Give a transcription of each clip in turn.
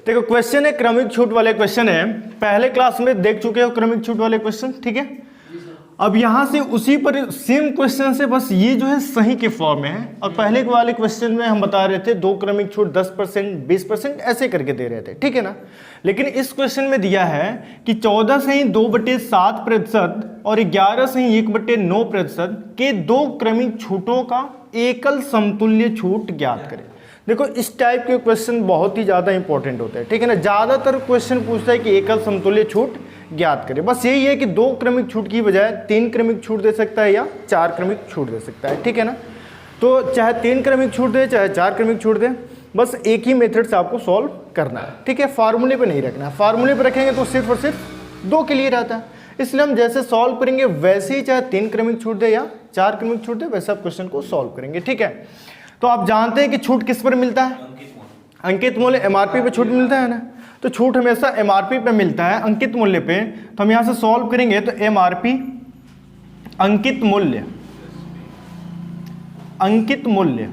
देखो क्वेश्चन है क्रमिक छूट वाले क्वेश्चन है, पहले क्लास में देख चुके हो क्रमिक छूट वाले क्वेश्चन, ठीक है। अब यहां से उसी पर सेम क्वेश्चन से बस ये जो है सही के फॉर्म में है, और पहले वाले क्वेश्चन में हम बता रहे थे 2 क्रमिक छूट 10%, 20% ऐसे करके दे रहे थे, ठीक है ना। लेकिन इस क्वेश्चन में दिया है कि 14 से ही 2/7% और 11 से ही 1/9% के 2 क्रमिक छूटों का एकल समतुल्य छूट ज्ञात करें। देखो इस टाइप के क्वेश्चन बहुत ही ज़्यादा इंपॉर्टेंट होते हैं, ठीक है ना। ज़्यादातर क्वेश्चन पूछता है कि एकल समतुल्य छूट ज्ञात करें। बस यही है कि 2 क्रमिक छूट की बजाय 3 क्रमिक छूट दे सकता है या 4 क्रमिक छूट दे सकता है, ठीक है ना। तो चाहे 3 क्रमिक छूट दे चाहे 4 क्रमिक छूट दे, बस एक ही मेथड से आपको सॉल्व करना है, ठीक है। फार्मूले पे नहीं रखना है, फार्मूले पे रखेंगे तो सिर्फ और सिर्फ 2 के लिए रहता है। इसलिए हम जैसे सॉल्व करेंगे वैसे ही, चाहे 3 क्रमिक छूट दे या 4 क्रमिक छूट दे, वैसे आप क्वेश्चन को सॉल्व करेंगे, ठीक है। तो आप जानते हैं कि छूट किस पर मिलता है, अंकित मूल्य एमआरपी पे छूट मिलता है ना। तो छूट हमेशा एमआरपी पे मिलता है, अंकित मूल्य पे। तो हम यहां से सॉल्व करेंगे तो एमआरपी अंकित मूल्य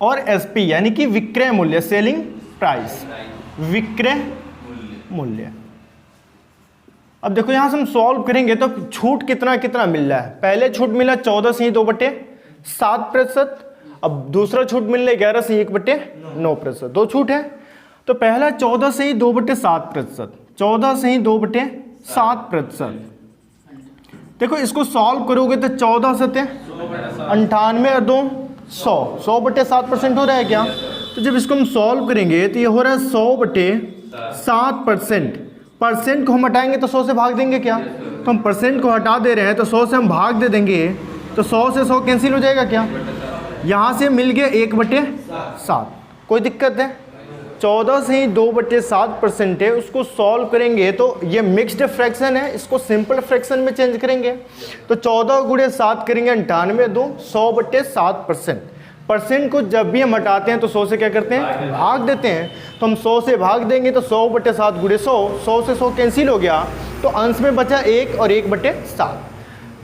और एसपी यानी कि विक्रय मूल्य, सेलिंग प्राइस, विक्रय मूल्य। अब देखो यहां से हम सॉल्व करेंगे तो छूट कितना कितना मिल रहा है। पहले छूट मिला 14 से ही 2/7%, अब दूसरा छूट मिल रहा है 11 से 1/9%, 2 छूट है। तो पहला 14 से ही 2/7%, 14 से ही 2/7%। देखो इसको सॉल्व करोगे तो 14 से 98 और 2 100, 100/7% हो रहा है क्या। तो जब इसको हम सॉल्व करेंगे तो ये हो रहा है 100/7%। परसेंट को हम हटाएंगे तो 100 से भाग देंगे क्या, तो हम परसेंट को हटा दे रहे हैं तो 100 से हम भाग दे देंगे, तो 100 से 100 कैंसिल हो जाएगा क्या। यहाँ से मिल गया 1/7, कोई दिक्कत है। 14 से ही 2/7% है, उसको सॉल्व करेंगे तो ये मिक्स्ड फ्रैक्शन है, इसको सिंपल फ्रैक्शन में चेंज करेंगे। तो 14 × 7 करेंगे 98, 2 100/7%। परसेंट को जब भी हम हटाते हैं तो 100 से क्या करते हैं, भाग देते हैं। तो हम 100 से भाग देंगे तो 100/7 × 100, 100 से 100 कैंसिल हो गया, तो अंश में बचा 1 और 1/7।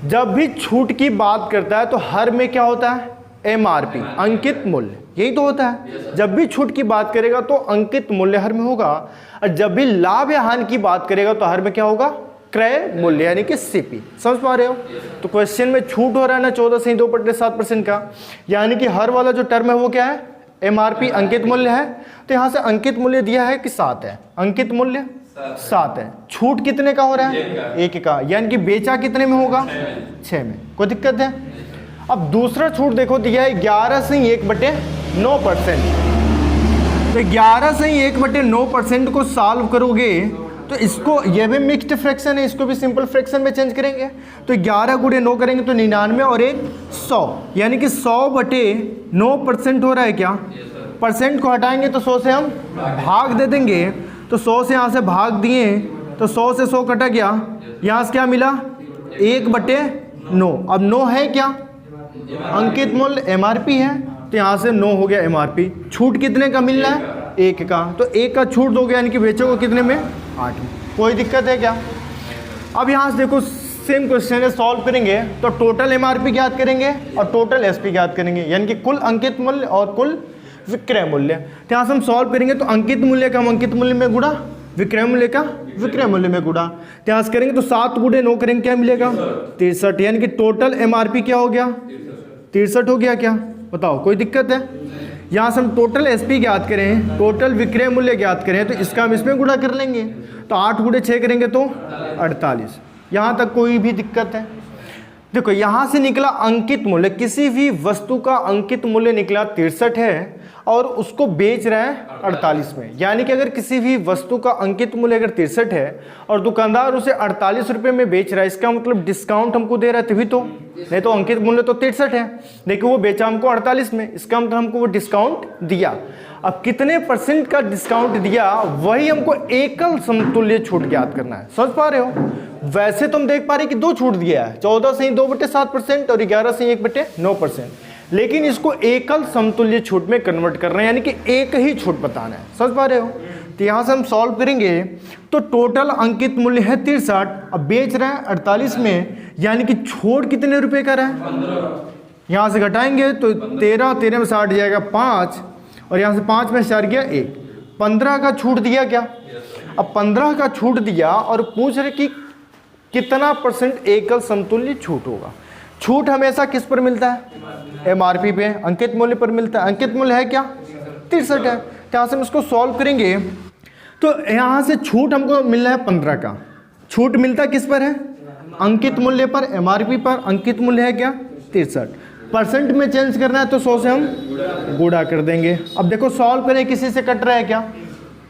जब भी छूट की बात करता है तो हर में क्या होता है, एमआरपी अंकित मूल्य, यही तो होता है। जब भी छूट की बात करेगा तो अंकित मूल्य हर में होगा, और जब भी लाभ या हानि की बात करेगा तो हर में क्या होगा, क्रय मूल्य यानी कि सीपी। समझ पा रहे हो। तो क्वेश्चन में छूट हो रहा है ना 14 से 2/7% का, यानी कि हर वाला जो टर्म है वो क्या है, एमआरपी अंकित मूल्य है। तो यहाँ से अंकित मूल्य दिया है कि 7 है, अंकित मूल्य 7 है। छूट कितने का हो रहा है, 1 का, यानी कि बेचा कितने में होगा, 6 में। कोई दिक्कत है। अब दूसरा छूट देखो दिया है 11 से 1/9%। तो 11 से 1/9% को सॉल्व करोगे तो इसको, यह भी मिक्स्ड फ्रैक्शन है, इसको भी सिंपल फ्रैक्शन में चेंज करेंगे। तो 11 × 9 करेंगे तो 99 और 1 100, यानी कि 100/9% हो रहा है क्या। परसेंट को हटाएंगे तो 100 से हम भाग दे देंगे, तो 100 से यहाँ से भाग दिए तो 100 से 100 कटा गया, यहाँ से क्या मिला 1/9। अब 9 है क्या, अंकित मूल्य एमआरपी है, तो यहाँ से 9 हो गया एमआरपी। छूट कितने का मिल रहा है, 1 का, तो 1 का छूट दोगे यानी कि बेचोगे कितने में, 8 में। कोई दिक्कत है क्या। अब यहाँ से देखो सेम क्वेश्चन है, सॉल्व करेंगे तो टोटल एमआरपी ज्ञात करेंगे और टोटल एसपी ज्ञात करेंगे, यानी कि कुल अंकित मूल्य और कुल विक्रय मूल्य। तो यहाँ से हम सॉल्व करेंगे तो अंकित मूल्य का हम अंकित मूल्य में गुणा, विक्रय मूल्य का विक्रय मूल्य में गुणा। तो यहाँ से करेंगे तो 7 × 9 करेंगे क्या मिलेगा, 63, यानी कि टोटल एमआरपी क्या हो गया, 63 हो गया क्या, बताओ कोई दिक्कत है। यहाँ से हम टोटल एसपी ज्ञात करें, टोटल विक्रय मूल्य ज्ञात करें, तो इसका हम इसमें गुणा कर लेंगे। तो 8 × 6 करेंगे तो 48, यहाँ तक कोई भी दिक्कत है। देखो यहाँ से निकला अंकित मूल्य, किसी भी वस्तु का अंकित मूल्य निकला 63 है और उसको बेच रहा है 48 में, यानी कि अगर किसी भी वस्तु का अंकित मूल्य अगर 63 है और दुकानदार उसे 48 रुपये में बेच रहा है, इसका मतलब डिस्काउंट हमको दे रहा है तभी तो, नहीं तो अंकित मूल्य तो 63 है, लेकिन वो बेचा हमको 48 में, इसका मतलब हमको वो डिस्काउंट दिया। अब कितने % का डिस्काउंट दिया वही हमको एकल समतुल्य छूट ज्ञात करना है। समझ पा रहे हो। वैसे तो हम देख पा रहे कि 2 छूट दिया है, 14 से 2/7% और 11 से 1/9%, लेकिन इसको एकल समतुल्य छूट में कन्वर्ट कर रहे हैं, यानी कि एक ही छूट बताना है। समझ पा रहे हो। तो यहाँ से हम सॉल्व करेंगे तो टोटल अंकित मूल्य है 63, अब बेच रहे हैं 48 में, यानी कि छोड़ कितने रुपए का रहा है, यहाँ से घटाएंगे तो 13 में 60 जाएगा 5, और यहाँ से 5 में 4 गया 1, 15 का छूट दिया क्या? अब 15 का छूट दिया और पूछ रहे कि कितना % एकल समतुल्य छूट होगा। छूट हमेशा किस पर मिलता है? MRP पे, अंकित मूल्य पर मिलता है। अंकित मूल्य है क्या? 63 है। तो यहाँ से हम इसको सॉल्व करेंगे तो यहाँ से छूट हमको मिल रहा है 15 का। छूट मिलता किस पर है? अंकित मूल्य पर, MRP पर। अंकित मूल्य है क्या? 63। % में चेंज करना है तो 100 से हम गुणा कर देंगे। अब देखो सॉल्व करें, किसी से कट रहा है क्या?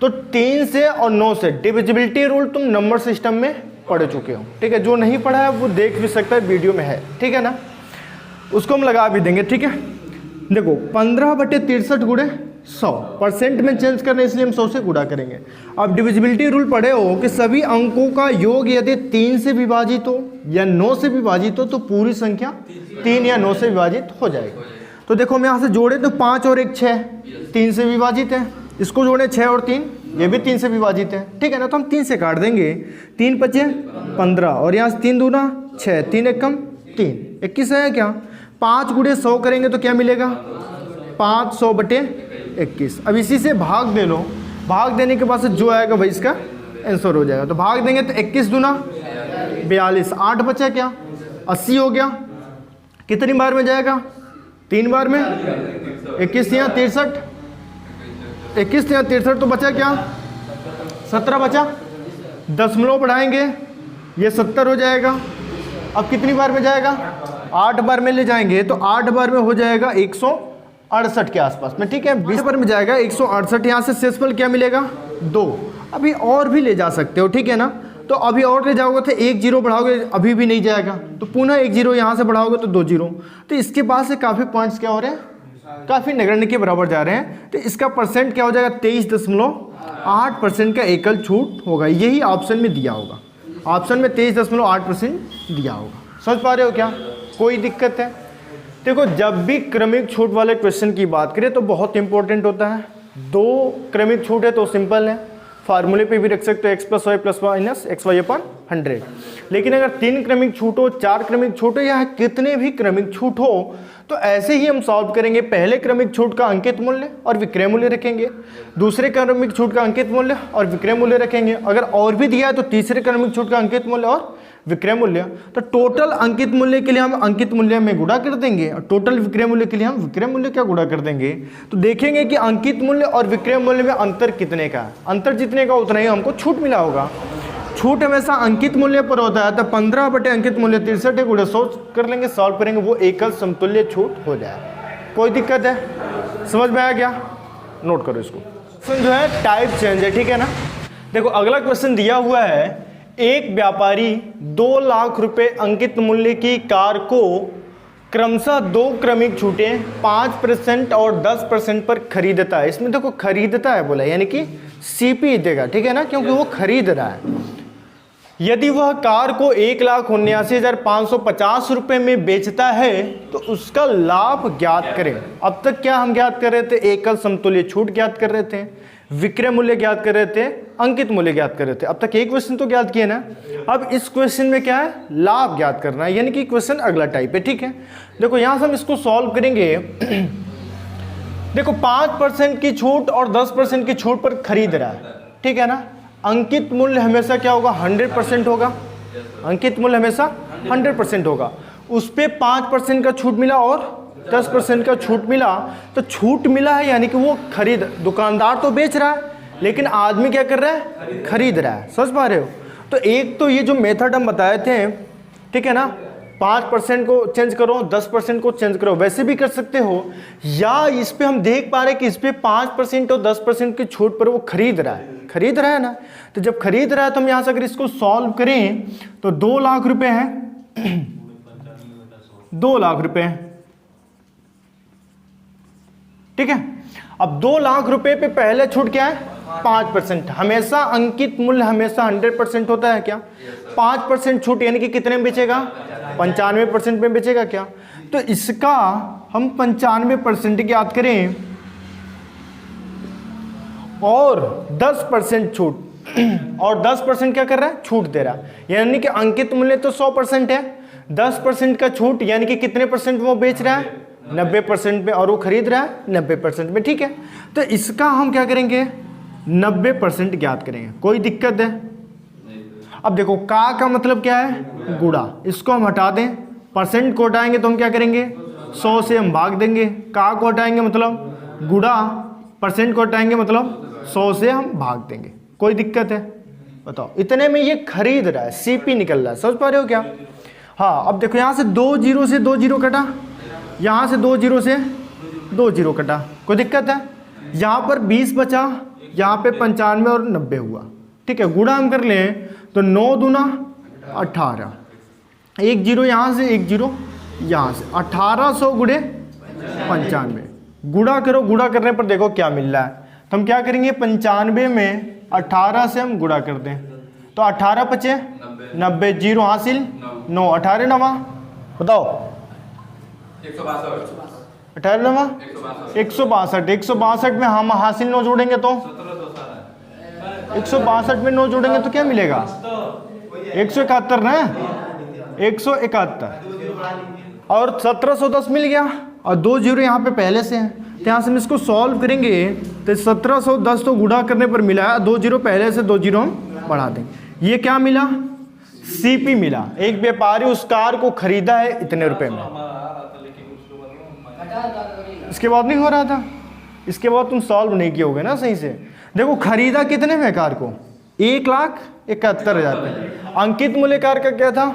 तो 3 से और 9 से। डिविजिबिलिटी रूल तुम नंबर सिस्टम में पढ़ चुके हो, ठीक है। जो नहीं पढ़ा है वो देख भी सकता है, वीडियो में है, ठीक है ना। उसको हम लगा भी देंगे, ठीक है। देखो 15/63 गुणे 100, % में चेंज करना इसलिए हम 100 से गुणा करेंगे। अब डिविजिबिलिटी रूल पढ़े हो कि सभी अंकों का योग यदि 3 से विभाजित हो या 9 से विभाजित हो तो पूरी संख्या 3 या 9 से विभाजित हो जाएगी। तो देखो हम यहाँ से जोड़े तो 5 और 1 6, 3 से विभाजित है। इसको जोड़े 6 और 3, ये भी 3 से विभाजित है, ठीक है ना। तो हम 3 से काट देंगे, 3 5 15 और यहाँ से 3 दूना 6, 3 1 कम 3, 21 है क्या? 5 गुणे 100 करेंगे तो क्या मिलेगा? 500/21। अब इसी से भाग दे लो, भाग देने के बाद से जो आएगा वही इसका आंसर हो जाएगा। तो भाग देंगे तो 21 दूना 42, 8 बचा क्या? 80 हो गया। कितनी बार में जाएगा? 3 बार में। 21 या 63, 21 या 63 तो बचा क्या? 17 बचा। दशमलव बढ़ाएंगे ये 70 हो जाएगा। अब कितनी बार में जाएगा? 8 बार में ले जाएंगे तो 8 बार में हो जाएगा 168 के आसपास में, ठीक है। 20 बार में जाएगा 168। यहाँ से शेषफल क्या मिलेगा? 2। अभी और भी ले जा सकते हो, ठीक है ना। तो अभी और ले जाओगे तो 1 0 बढ़ाओगे, अभी भी नहीं जाएगा, तो पुनः 1 0 यहाँ से बढ़ाओगे तो 2 0। तो इसके बाद से काफ़ी पॉइंट्स क्या हो रहे हैं? काफ़ी नगण्य के बराबर जा रहे हैं। तो इसका % क्या हो जाएगा? 23.8% का एकल छूट होगा। यही ऑप्शन में दिया होगा, ऑप्शन में 23.8% दिया होगा। समझ पा रहे हो क्या? कोई दिक्कत है? देखो जब भी क्रमिक छूट वाले क्वेश्चन की बात करें तो बहुत इंपॉर्टेंट होता है। 2 क्रमिक छूट है तो सिंपल है, फार्मूले पे भी रख सकते हो x + y + -xy/100। लेकिन अगर 3 क्रमिक छूट हो, 4 क्रमिक छूट हो या कितने भी क्रमिक छूट हो तो ऐसे ही हम सॉल्व करेंगे। पहले क्रमिक छूट का अंकित मूल्य और विक्रय मूल्य रखेंगे, दूसरे क्रमिक छूट का अंकित मूल्य और विक्रय मूल्य रखेंगे। अगर और भी दिया है तो तीसरे क्रमिक छूट का अंकित मूल्य और विक्रय मूल्य। तो टोटल अंकित मूल्य के लिए हम अंकित मूल्य में गुणा कर देंगे और टोटल विक्रय मूल्य के लिए हम विक्रय मूल्य क्या गुणा कर देंगे। तो देखेंगे कि अंकित मूल्य और विक्रय मूल्य में अंतर कितने का है। अंतर जितने का उतना ही हमको छूट मिला होगा। छूट हमेशा अंकित मूल्य पर होता है। तो 15 अंकित मूल्य 63 गुणे 100 कर लेंगे, सॉल्व करेंगे, वो एकल समतुल्य छूट हो जाए। कोई दिक्कत है? समझ में आया क्या? नोट करो इसको। क्वेश्चन जो है टाइप चेंज है, ठीक है ना। देखो अगला क्वेश्चन दिया हुआ है, एक व्यापारी 2 लाख रुपए अंकित मूल्य की कार को क्रमशः 2 क्रमिक छूटें 5% और 10% पर खरीदता है। इसमें देखो खरीदता है बोला, यानी कि CP देगा, ठीक है ना, क्योंकि वो खरीद रहा है। यदि वह कार को 1,79,550 रुपये में बेचता है तो उसका लाभ ज्ञात करें। अब तक क्या हम ज्ञात कर रहे थे? एकल समतुल्य छूट ज्ञात कर रहे थे, विक्रय मूल्य ज्ञात कर रहे थे, अंकित मूल्य ज्ञात कर रहे थे। अब तक एक क्वेश्चन तो ज्ञात किया ना। अब इस क्वेश्चन में क्या है? लाभ ज्ञात करना है, यानी कि क्वेश्चन अगला टाइप है, ठीक है। देखो यहां से हम इसको सॉल्व करेंगे। देखो 5% की छूट और 10% की छूट पर खरीद रहा है, ठीक है ना। अंकित मूल्य हमेशा क्या होगा? 100% होगा। अंकित मूल्य हमेशा 100% होगा। उस पर 5% का छूट मिला और 10% का छूट मिला। तो छूट मिला है यानी कि वो खरीद, दुकानदार तो बेच रहा है लेकिन आदमी क्या कर रहा है? खरीद रहा है। समझ पा रहे हो? तो एक तो ये जो मेथड हम बताए थे, ठीक है ना, 5% को चेंज करो, 10% को चेंज करो, वैसे भी कर सकते हो। या इस पे हम देख पा रहे हैं कि इस पे 5% और 10% की छूट पर वो खरीद रहा है ना। तो जब खरीद रहा है तो हम यहाँ से अगर इसको सॉल्व करें तो 2 लाख रुपए है, 2 लाख रुपए, ठीक है। अब 2 लाख रुपए पे पहले छूट क्या है? 5%। हमेशा अंकित मूल्य हमेशा 100% होता है क्या? 5% छूट यानी कि कितने में बेचेगा? 95% में बेचेगा क्या? तो इसका हम 95% ज्ञात करें और 10% छूट, और 10% क्या कर रहा है? छूट दे रहा है। यानी कि अंकित मूल्य तो 100% है, 10% का छूट यानी कि कितने % वो बेच रहा है? 90% में, और वो खरीद रहा है 90% में, ठीक है। तो इसका हम क्या करेंगे, 90% ज्ञात करेंगे। कोई दिक्कत है? अब देखो का मतलब क्या है, गुणा, इसको हम हटा दें, परसेंट को हटाएंगे तो हम क्या करेंगे, 100 से हम भाग देंगे, का को हटाएंगे मतलब गुणा, परसेंट को हटाएंगे मतलब 100 से हम भाग देंगे। कोई दिक्कत है? बताओ। इतने में ये खरीद रहा है, सीपी निकल रहा है, समझ पा रहे हो क्या? हाँ, अब देखो यहाँ से 2 जीरो से 2 जीरो कटा, यहाँ से 2 जीरो से 2 जीरो कटा, कोई दिक्कत है? यहाँ पर 20 बचा, यहाँ पे 95 और 90 हुआ, ठीक है। गुणा हम कर लें तो 9 दूना 18, 1 जीरो यहाँ से 1 जीरो यहाँ से, 1800 गुणे 95, गुणा करो, गुणा करने पर देखो क्या मिल रहा है। तो हम क्या करेंगे, 95 में 18 से हम गुणा कर दें तो 18 पचे 90, जीरो हासिल 9, 18 नवा, बताओ 18 नवा 162, 162 में हम हासिल 9 जोड़ेंगे तो 162 में 9 जोड़ेंगे तो क्या मिलेगा, 171 ना, 171, और 1710 मिल गया, और 2 जीरो यहाँ पे पहले से हैं, तो यहाँ से हम इसको सॉल्व करेंगे तो 1710 तो गुणा करने पर मिला है, 2 जीरो पहले से 2 जीरो हम बढ़ा देंगे। ये क्या मिला, सीपी मिला। एक व्यापारी उस कार को खरीदा है इतने रुपए में। इसके बाद नहीं हो रहा था, इसके बाद तुम सॉल्व नहीं किए होगे ना सही से। देखो खरीदा कितने में कार को, 1,71,000 रुपये। अंकित मूल्य कार का क्या था,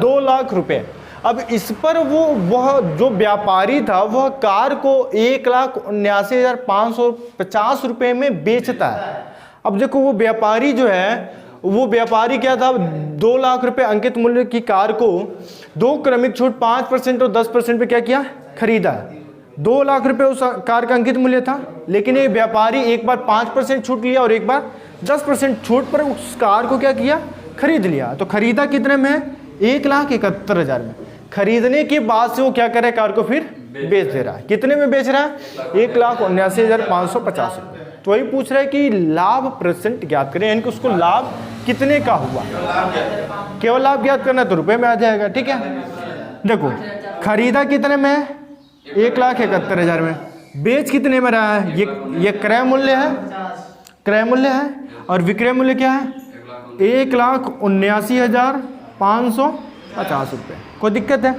2 लाख रुपए। अब इस पर वह जो व्यापारी था वह कार को 1,79,550 रुपये में बेचता है। अब देखो वो व्यापारी जो है, वो व्यापारी क्या था, 2 लाख रुपए अंकित मूल्य की कार को 2 क्रमिक छूट 5% और 10% पे क्या किया, खरीदा है। 2 लाख रुपए उस कार का अंकित मूल्य था, लेकिन ये व्यापारी एक बार 5% छूट लिया और एक बार 10% छूट पर उस कार को क्या किया, खरीद लिया। तो खरीदा कितने में, 1,71,000 में। खरीदने के बाद से वो क्या कर रहा है, कार को फिर बेच दे रहा है। कितने में बेच रहा है, 1,79,550 रुपये। तो वही पूछ रहा है कि लाभ परसेंट ज्ञात करें, यानी कि उसको लाभ कितने का हुआ। केवल लाभ ज्ञात करना है तो रुपए में आ जाएगा, ठीक है। देखो खरीदा कितने में, 1,71,000 में। बेच कितने में रहा है, ये क्रय मूल्य है, क्रय मूल्य है, और विक्रय मूल्य क्या है, 1,79,550 रुपये। कोई दिक्कत है?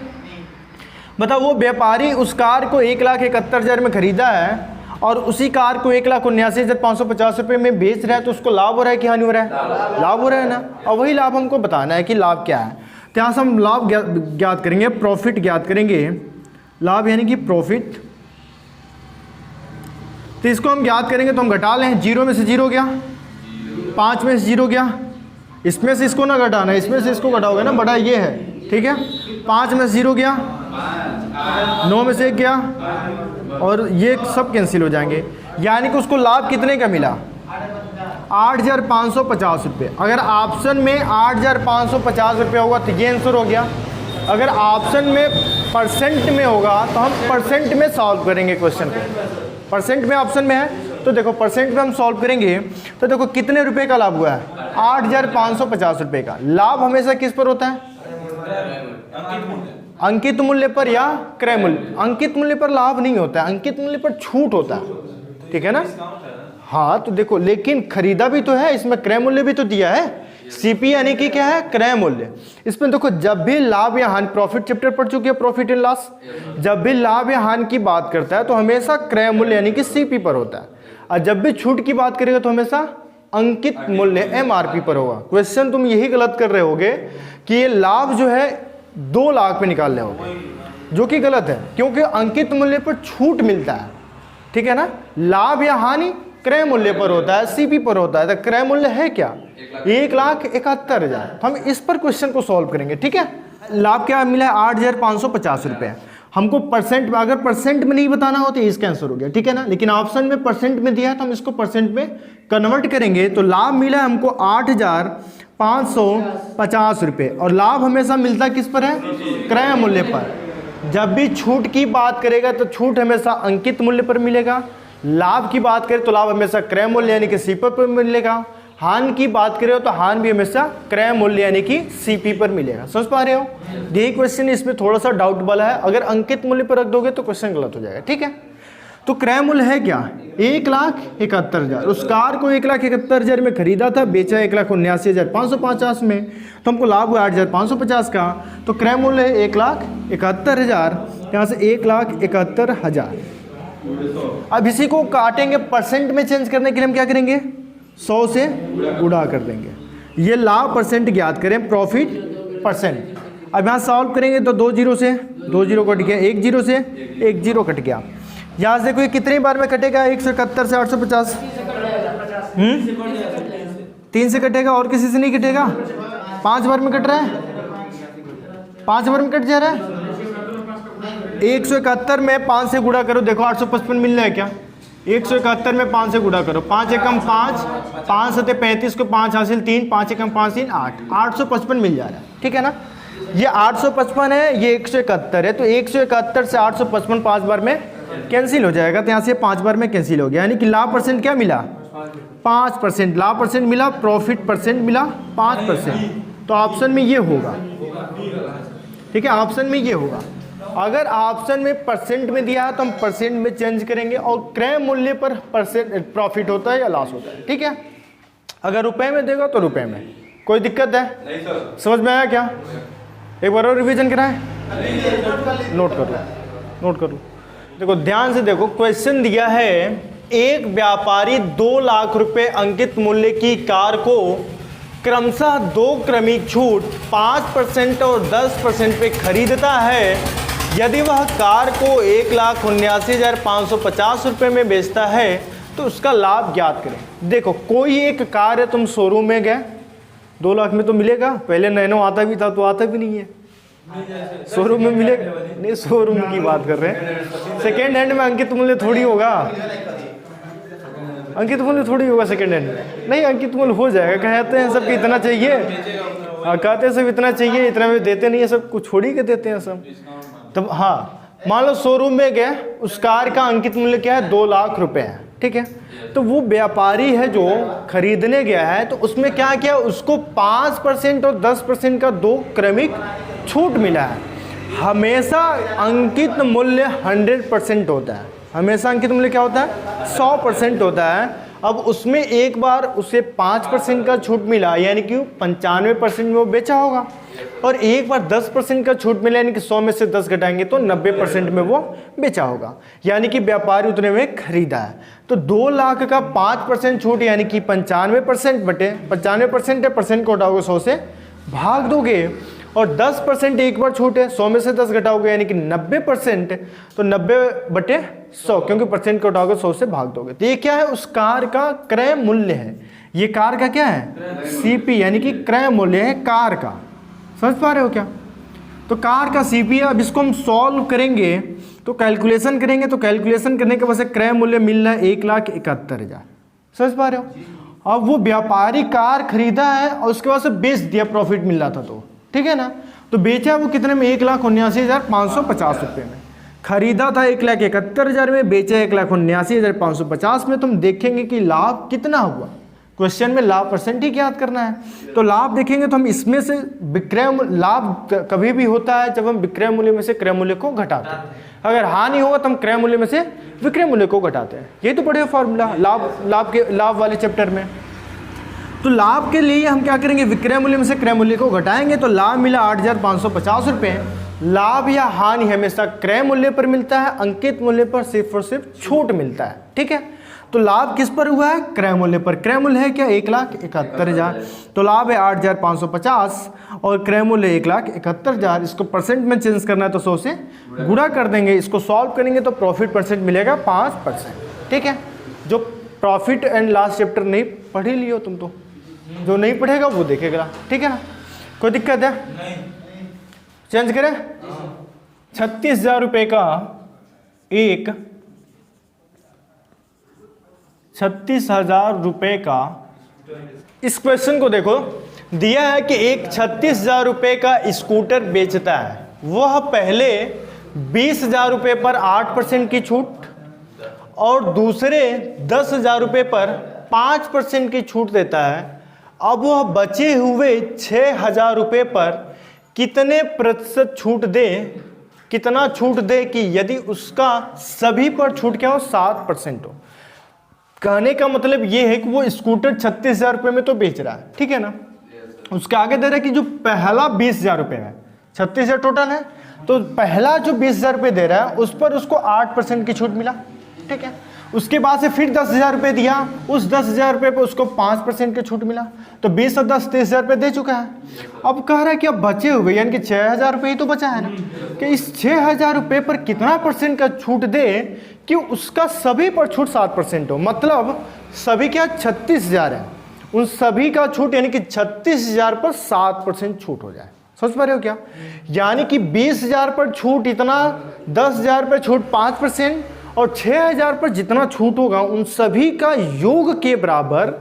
बताओ वो व्यापारी उस कार को 1,71,000 में खरीदा है और उसी कार को 1,79,550 रुपये में बेच रहा है, तो उसको लाभ हो रहा है कि हानि हो रहा है, लाभ हो रहा है ना। और वही लाभ हमको बताना है कि लाभ क्या है। तो यहाँ से हम लाभ ज्ञात करेंगे, प्रॉफिट ज्ञात करेंगे, लाभ यानी कि प्रॉफिट। तो इसको हम ज्ञात करेंगे तो हम घटा लें, 0 में से 0 गया, 5 में से 0 गया, इसमें से इसको ना घटाना, इसमें से इसको घटाओगे ना, बड़ा ये है, ठीक है। 5 में से 0 गया, 9 में से 1 गया, और ये सब कैंसिल हो जाएंगे। यानी कि उसको लाभ कितने का मिला, 8,550 रुपये। अगर ऑप्शन में 8,550 रुपये होगा तो ये आंसर हो गया। अगर ऑप्शन में परसेंट में होगा तो हम परसेंट में सॉल्व करेंगे क्वेश्चन को। परसेंट में ऑप्शन में है तो देखो परसेंट में हम सॉल्व करेंगे तो देखो कितने रुपए का लाभ हुआ है, 8,550 रुपये का। लाभ हमेशा किस पर होता है, अंकित मूल्य पर या क्रय मूल्य। अंकित मूल्य पर लाभ नहीं होता है, अंकित मूल्य पर छूट होता है, ठीक है ना। हाँ तो देखो लेकिन खरीदा भी तो है, इसमें क्रय मूल्य भी तो दिया है, सीपी यानी कि क्या है, क्रय मूल्य। इसमें देखो जब भी लाभ या हानि, प्रॉफिट चैप्टर पढ़ चुके हैं, प्रॉफिट एंड लॉस, जब भी लाभ या हानि की बात करता है तो हमेशा क्रय मूल्य यानी कि सीपी पर होता है, और जब भी छूट की बात करेगा तो हमेशा अंकित मूल्य एमआरपी पर होगा। क्वेश्चन तुम यही गलत कर रहे होगे कि ये लाभ जो है 2 लाख पे निकाल रहे होगे, जो कि गलत है, क्योंकि अंकित मूल्य पर छूट मिलता है, ठीक है ना। लाभ या हानि क्रय मूल्य पर होता है, सीपी पर होता है। तो क्रय मूल्य है क्या, 1,71,000। तो हम इस पर क्वेश्चन को सॉल्व करेंगे, ठीक है। लाभ क्या मिला है, 8,550 रुपये। हमको परसेंट में, अगर परसेंट में नहीं बताना हो तो इसका आंसर हो गया, ठीक है ना। लेकिन ऑप्शन में परसेंट में दिया है तो हम इसको परसेंट में कन्वर्ट करेंगे। तो लाभ मिला है हमको 8,550 रुपये, और लाभ हमेशा मिलता किस पर है, क्रय मूल्य पर। जब भी छूट की बात करेगा तो छूट हमेशा अंकित मूल्य पर मिलेगा, लाभ की बात करें तो लाभ हमेशा क्रय मूल्य यानी कि सीपी पर मिलेगा, हान की बात करें तो हान भी हमेशा क्रय मूल्य यानी कि सीपी पर मिलेगा। समझ पा रहे हो? यही क्वेश्चन इसमें थोड़ा सा डाउट वाला है, अगर अंकित मूल्य पर रख दोगे तो क्वेश्चन गलत हो जाएगा। ठीक है, तो क्रय मूल्य है क्या? 1,71,000। उस कार को 1,71,000 में खरीदा था, बेचा 1,79,550 में, तो हमको लाभ हुआ 8,550 का। तो क्रय मूल्य है 1,71,000, यहाँ से 1,71,000। अब इसी को काटेंगे, परसेंट में चेंज करने के लिए हम क्या करेंगे? 100 से गुणा कर देंगे। ये लाभ परसेंट ज्ञात करें, प्रॉफिट परसेंट। अब यहाँ सॉल्व करेंगे तो 2 जीरो से 2 जीरो कट गया, 1 जीरो से 1 जीरो कट गया। यहाँ से देखो ये कितनी बार में कटेगा? 171 से 850, 3 से कटेगा और किसी से नहीं कटेगा। 5 बार में कट रहा है, 5 बार में कट जा रहा है। 171 में 5 से गुणा करो, देखो 855 मिल रहा है क्या? 171 में 5 से गुणा करो, 5 एकम 5, 5 सते 35 को 5 हासिल 3, 5 एकम 5 3 8, 855 मिल जा रहा है। ठीक है ना, ये 855 है, ये 171 है, तो 171 से 855 5 बार में कैंसिल हो जाएगा, तो यहाँ से 5 बार में कैंसिल हो गया, यानी कि लाभ परसेंट क्या मिला? 5%। लाभ परसेंट मिला, प्रॉफिट परसेंट मिला 5%। तो ऑप्शन में ये होगा। ठीक है, ऑप्शन में ये होगा। अगर ऑप्शन में परसेंट में दिया है तो हम परसेंट में चेंज करेंगे, और क्रय मूल्य पर परसेंट प्रॉफिट होता है या लॉस होता है। ठीक है, अगर रुपए में देगा तो रुपए में। कोई दिक्कत है? नहीं सर। समझ में आया क्या? एक बार और रिवीजन कराएं, नोट कर लो, नोट कर लो। देखो ध्यान से देखो, क्वेश्चन दिया है एक व्यापारी 2 लाख रुपए अंकित मूल्य की कार को क्रमशः 2 क्रमिक छूट 5% और 10% पे खरीदता है। यदि वह कार को 1,79,550 रुपये में बेचता है तो उसका लाभ ज्ञात करें। देखो कोई एक कार है, तुम शोरूम में गए, 2 लाख में तो मिलेगा। पहले नैनो आता भी था, तो आता भी नहीं है, शोरूम में मिलेगा नहीं। शोरूम की बात कर रहे हैं, सेकेंड हैंड में अंकित मूल्य थोड़ी होगा, अंकित मूल्य थोड़ी होगा सेकेंड हैंड में। नहीं, अंकित मूल्य हो जाएगा। कहते हैं सबके इतना चाहिए, कहते हैं सब इतना चाहिए, इतना में देते नहीं है, सब कुछ छोड़ ही के देते हैं सब। तब हाँ, मान लो शोरूम में गए, उस कार का अंकित मूल्य क्या है? 2 लाख रुपए है। ठीक है, तो वो व्यापारी है जो खरीदने गया है, तो उसमें क्या किया? उसको 5% और 10% का 2 क्रमिक छूट मिला है। हमेशा अंकित मूल्य 100% होता है, हमेशा अंकित मूल्य क्या होता है? 100% होता है। अब उसमें एक बार उसे 5% का छूट मिला, यानी कि 95% में वो बेचा होगा, और एक बार 10% का छूट मिला, यानी कि 100 में से 10 घटाएंगे तो 90% में वो बेचा होगा, यानी कि व्यापारी उतने में खरीदा है। तो 2 लाख का 5% छूट यानी कि 95% बटे 95% है, परसेंट को हटाओगे 100 से भाग दोगे, और 10% एक बार छूट है, 100 में से 10 घटाओगे यानी कि 90%, तो 90 बटे 100, क्योंकि परसेंट को हटाओगे 100 से भाग दोगे। तो ये क्या है? उस कार का क्रय मूल्य है। ये कार का क्या है? सीपी, यानी कि क्रय मूल्य है कार का। समझ पा रहे हो क्या? तो कार का सीपी है। अब इसको हम सॉल्व करेंगे तो कैलकुलेशन करेंगे, तो कैलकुलेशन करने के वजह से क्रय मूल्य मिल रहा है 1,71,000। समझ पा रहे हो? अब वो व्यापारी कार खरीदा है और उसके बाद से बेच दिया, प्रॉफिट मिल रहा था तो, ठीक है ना। तो बेचा वो कितने में? 1,79,550 रुपये में। खरीदा था 1,71,000 में, बेचा 1,79,550 में। तो हम देखेंगे कि लाभ कितना हुआ। क्वेश्चन में लाभ परसेंट ही याद करना है। तो लाभ देखेंगे तो हम इसमें से विक्रय लाभ कभी भी होता है जब हम विक्रय मूल्य में से क्रय मूल्य को घटाते हैं। अगर हानि होगा तो हम क्रय मूल्य में से विक्रय मूल्य को घटाते हैं। यही तो पढ़े फॉर्मूला लाभ वाले चैप्टर में। तो लाभ के लिए हम क्या करेंगे? विक्रय मूल्य में से क्रय मूल्य को घटाएंगे। तो लाभ मिला 8,550 रुपये। लाभ या हानि हमेशा क्रय मूल्य पर मिलता है, अंकित मूल्य पर सिर्फ और सिर्फ छूट मिलता है, ठीक है। तो लाभ किस पर हुआ है? क्रय मूल्य पर। क्रय मूल्य है क्या? 1,71,000। तो लाभ है 8,550 और क्रय मूल्य 1,71,000। इसको परसेंट में चेंज करना है तो 100 से गुणा कर देंगे। इसको सॉल्व करेंगे तो प्रॉफिट परसेंट मिलेगा 5%, ठीक है। जो प्रॉफिट एंड लॉस चैप्टर नहीं पढ़ ही लियो तुम, तो जो नहीं पढ़ेगा वो देखेगा, ठीक है ना। कोई दिक्कत है? नहीं। चेंज करें? 36,000 रुपये का एक 36,000 रुपये का, इस क्वेश्चन को देखो, दिया है कि एक 36,000 रुपये का स्कूटर बेचता है। वह पहले 20,000 रुपये पर 8% की छूट और दूसरे 10,000 रुपये पर 5% की छूट देता है, अब वह बचे हुए 6,000 रुपये पर कितने प्रतिशत छूट दे, कितना छूट दे कि यदि उसका सभी पर छूट क्या हो, 7% हो। कहने का मतलब ये है कि वो स्कूटर 36,000 रुपये में तो बेच रहा है, ठीक है ना। उसके आगे दे रहा है कि जो पहला 20,000 रुपये है, 36,000 टोटल है, तो पहला जो 20,000 रुपये दे रहा है उस पर उसको 8% की छूट मिला, ठीक है। उसके बाद से फिर 10,000 रुपये दिया, उस 10,000 रुपये पर उसको 5% की छूट मिला, तो 20 और 10 30,000 रुपये दे चुका है। अब कह रहा है कि अब बचे हुए यानी कि 6,000 रुपये ही तो बचा है ना, कि इस 6,000 रुपये पर कितना परसेंट का छूट दे कि उसका सभी पर छूट 7% हो। मतलब सभी क्या 36,000 है, उन सभी का छूट यानी कि 36,000 पर 7% छूट हो जाए। समझ पा रहे हो क्या? यानी कि 20,000 पर छूट इतना, 10,000 पर छूट 5% और 6,000 पर जितना छूट होगा उन सभी का योग के बराबर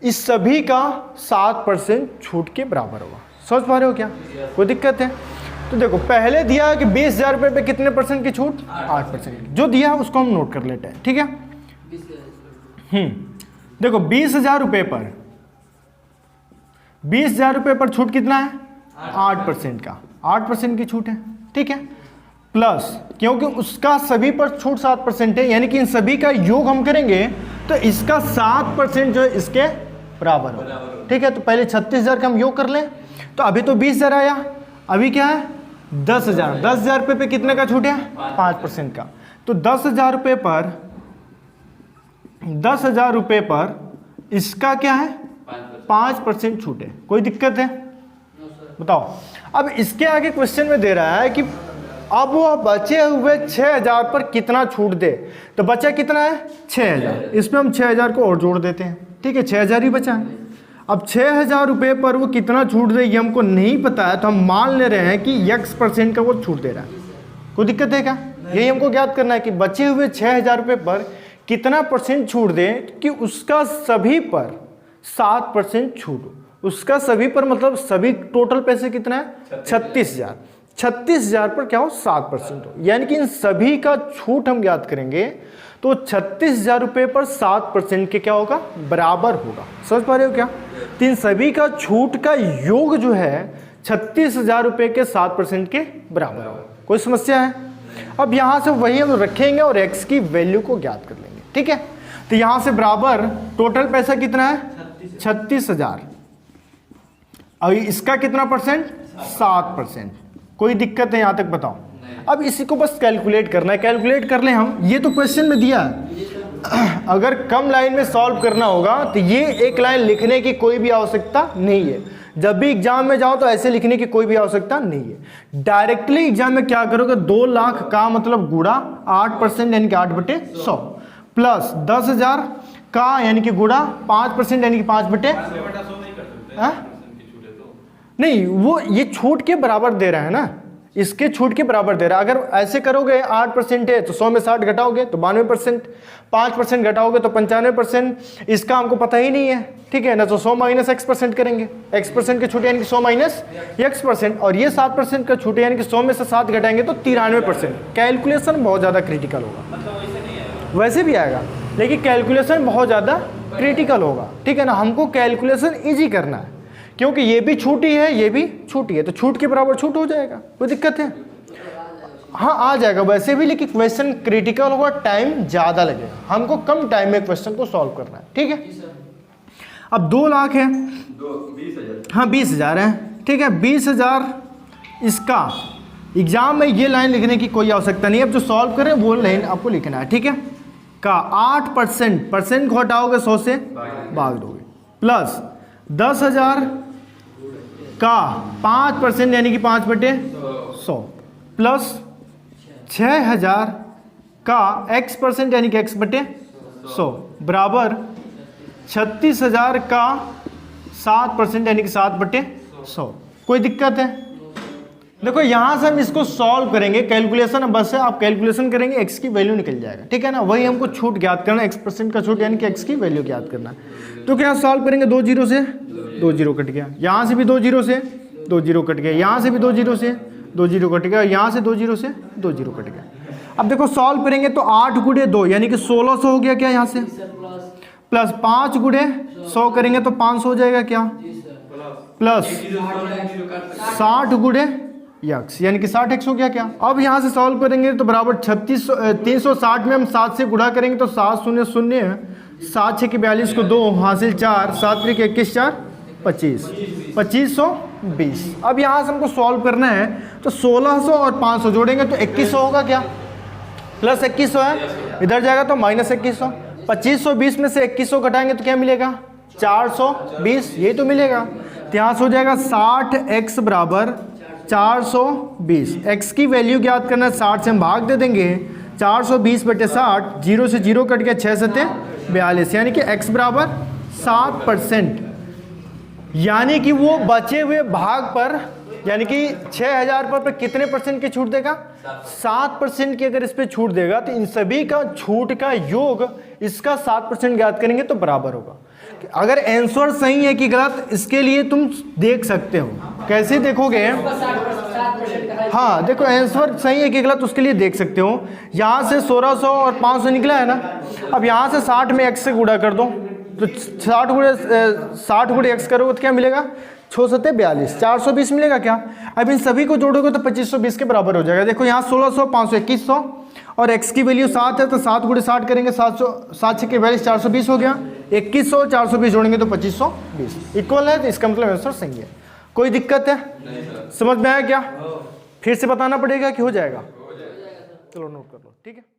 इस सभी का 7% छूट के बराबर होगा। समझ पा रहे हो क्या? कोई दिक्कत है? तो देखो पहले दिया कि 20,000 रुपये पे कितने परसेंट की छूट, 8%। जो दिया उसको हम नोट कर लेते हैं, ठीक है। देखो 20,000 रुपये पर 20,000 रुपये पर छूट कितना है, 8% का, 8% की छूट है, ठीक है। प्लस क्योंकि उसका सभी पर छूट 7% है, यानी कि इन सभी का योग हम करेंगे तो इसका 7% जो है इसके बराबर हो, ठीक है। तो पहले 36,000 का हम योग कर लें, तो अभी तो 20,000 आया, अभी क्या है 10,000। 10,000 रुपये पे कितने का छूट है, 5% का। तो 10,000 रुपये पर 10,000 रुपये पर इसका क्या है, 5% छूट है। कोई दिक्कत है बताओ। अब इसके आगे क्वेश्चन में दे रहा है कि अब वो बचे हुए 6,000 पर कितना छूट दे, तो बचा कितना है 6,000, इसमें हम 6,000 को और जोड़ देते हैं, ठीक है। 6,000 ही बचा है। अब 6,000 रुपये पर वो कितना छूट दे ये हमको नहीं पता है, तो हम मान ले रहे हैं कि X% का वो छूट दे रहा है। कोई दिक्कत है क्या? यही हमको ज्ञात करना है कि बचे हुए 6,000 रुपये पर कितना परसेंट छूट दे कि उसका सभी पर 7% छूट हो। उसका सभी पर मतलब सभी टोटल पैसे कितना है 36,000। 36,000 पर क्या हो 7% हो, यानी कि इन सभी का छूट हम ज्ञात करेंगे तो 36,000 रुपये पर 7% के क्या होगा, बराबर होगा। समझ पा रहे हो क्या? तो इन सभी का छूट का योग जो है 36,000 रुपये के 7% के बराबर होगा। कोई समस्या है? अब यहाँ से वही हम रखेंगे और x की वैल्यू को ज्ञात कर लेंगे, ठीक है। तो यहाँ से बराबर टोटल पैसा कितना है 36,000, और इसका कितना परसेंट 7%। कोई दिक्कत है यहाँ तक बताओ? अब इसी को बस कैलकुलेट करना है, कैलकुलेट कर लें हम। ये तो क्वेश्चन में दिया है, अगर कम लाइन में सॉल्व करना होगा तो ये एक लाइन लिखने की कोई भी आवश्यकता नहीं है। जब भी एग्जाम में जाओ तो ऐसे लिखने की कोई भी आवश्यकता नहीं है। डायरेक्टली एग्जाम में क्या करोगे, 2 लाख का मतलब गुणा 8% यानी कि 8/100 प्लस 10,000 का यानी कि गुणा 5% यानी कि 5/100 नहीं, वो ये छूट के बराबर दे रहा है ना, इसके छूट के बराबर दे रहा है। अगर ऐसे करोगे 8% है तो 100 में 60 घटाओगे तो 92%, 5% घटाओगे तो 95%। इसका हमको पता ही नहीं है, ठीक है ना। तो 100 माइनस X% करेंगे, X% की छूट यानी कि 100 माइनस X%, और ये 7% का छूट यानी कि 100 में से 7 घटाएंगे तो 93%। कैलकुलेशन बहुत ज़्यादा क्रिटिकल होगा, वैसे भी आएगा लेकिन कैलकुलेशन बहुत ज़्यादा क्रिटिकल होगा, ठीक है ना। हमको कैलकुलेशन ईजी करना है क्योंकि ये भी छूटी है ये भी छूटी है, तो छूट के बराबर छूट हो जाएगा। कोई दिक्कत है? हाँ आ जाएगा वैसे भी, लेकिन क्वेश्चन क्रिटिकल होगा, टाइम ज़्यादा लगेगा। हमको कम टाइम में क्वेश्चन को सॉल्व करना है, ठीक है। अब 2 लाख है, 20,000, हाँ 20,000 है, ठीक है। 20,000 इसका एग्जाम में ये लाइन लिखने की कोई आवश्यकता नहीं है। अब जो सॉल्व करें वो लाइन आपको लिखना है, ठीक है। का 8% परसेंट को हटाओगे 100 से भाग दोगे, प्लस 10,000 का 5% यानी कि 5/100 प्लस 6,000 का X% यानी कि X/100 बराबर 36,000 का 7% यानी कि 7/100। कोई दिक्कत है? देखो यहाँ से हम इसको सॉल्व करेंगे, कैलकुलेशन अब बस है, आप कैलकुलेशन करेंगे x की वैल्यू निकल जाएगा, ठीक है ना। वही हमको छूट ज्ञात करना, X% का छूट यानी कि x की वैल्यू ज्ञात करना है। तो क्या सॉल्व करेंगे, 2 जीरो से 2 जीरो कट गया, यहाँ से भी 2 जीरो से 2 जीरो कट गया, यहाँ से भी 2 जीरो से 2 जीरो कट गया, यहाँ से 2 जीरो से 2 जीरो कट गया। अब देखो सॉल्व करेंगे तो 8 × 2 यानी कि 1600 हो गया क्या यहाँ से, प्लस 5 गुणे 100 करेंगे तो 500 हो जाएगा क्या, प्लस 60 गुणे यक्स, यानी कि 60x हो गया क्या। अब यहाँ से सॉल्व करेंगे तो बराबर 360 में हम 7 से गुणा करेंगे तो 7 शून्य शून्य, 7 6 की 42 को 2 हासिल 4, 7 3 के 21 4 25, 2520। अब यहाँ से हमको सॉल्व करना है तो 1600 और 500 जोड़ेंगे तो 2100 होगा क्या, प्लस 2100 है, इधर जाएगा तो माइनस 2100। 2520 में से 2100 घटाएंगे तो क्या मिलेगा, 420, ये तो मिलेगा। तो यहाँ से हो जाएगा 60x बराबर 420। x की वैल्यू ज्ञात करना है, 60 से हम भाग दे देंगे, 420 बटे 60, 0 से 0 कट गया, 6 7 42, यानी कि x बराबर 7%। यानी कि वो बचे हुए भाग पर, यानी कि 6000 पर कितने परसेंट की छूट देगा, 7% की अगर इस पे छूट देगा तो इन सभी का छूट का योग इसका 7% ज्ञात करेंगे तो बराबर होगा। अगर आंसर सही है कि गलत, इसके लिए तुम देख सकते हो। कैसे देखोगे, हाँ देखो आंसर सही है कि गलत उसके लिए देख सकते हो। यहाँ से 1600 और 500 निकला है ना, अब यहाँ से 60 में x से गुणा कर दो तो 60 गुणे x करोगे तो क्या मिलेगा, 6 7 42, 420 मिलेगा क्या। अब इन सभी को जोड़ोगे तो 2520 के बराबर हो जाएगा। देखो यहाँ 1600 500 2100 और x की वैल्यू 7 है तो 7 गुणे 60 करेंगे, 7 6 के 42, 420 हो गया। 2100 420 जोड़ेंगे तो 2520 इक्वल है, तो इसका मतलब आंसर सही है। कोई दिक्कत है, समझ में आया क्या, फिर से बताना पड़ेगा कि हो जाएगा, चलो नोट कर लो, ठीक है।